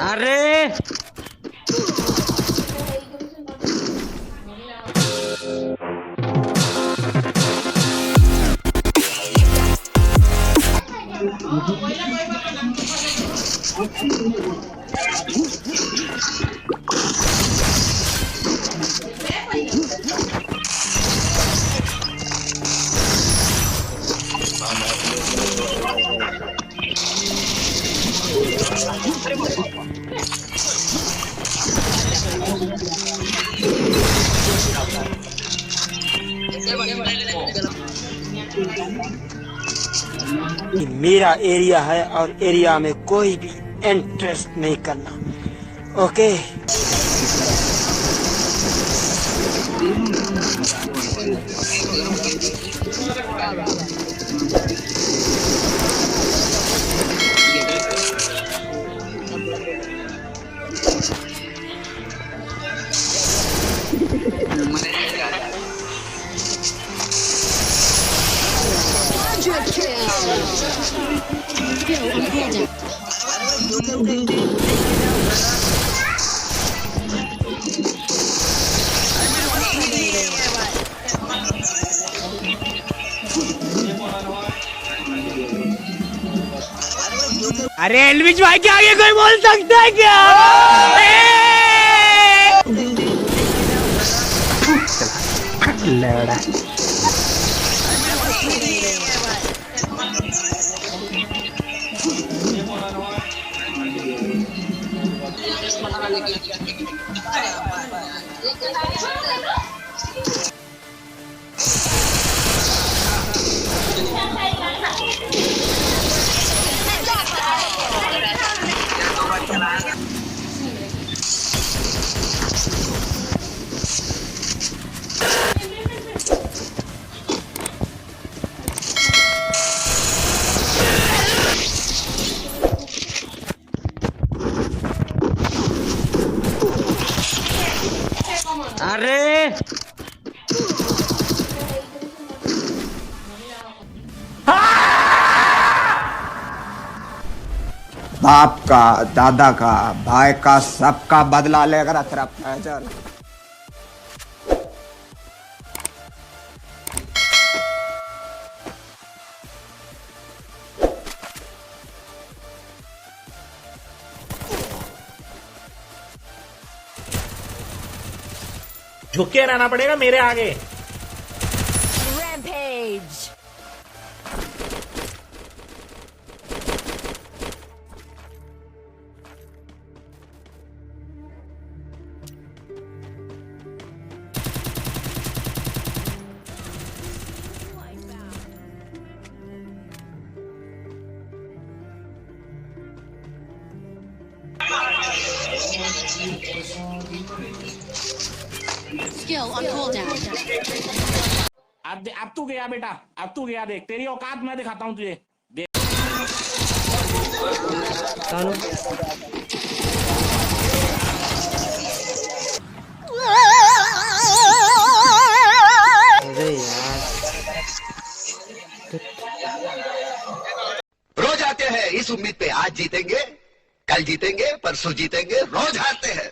अरे मेरा एरिया है और एरिया में कोई भी इंटरेस्ट नहीं करना। ओके अरे एलविश भाई के आगे कोई बोल सकता है क्या? लड़ा अरे बाप का, दादा का, भाई का, सबका बदला लेकर तेरा फैजल। झुक के रहना पड़ेगा मेरे आगे। Rampage. Skill on cooldown. अब तू गया बेटा, अब तू गया। देख तेरी औकात मैं दिखाता हूँ तुझे। देख अरे यार रोज आते हैं इस उम्मीद पे आज जीतेंगे, कल जीतेंगे, परसों जीतेंगे, रोज हारते हैं।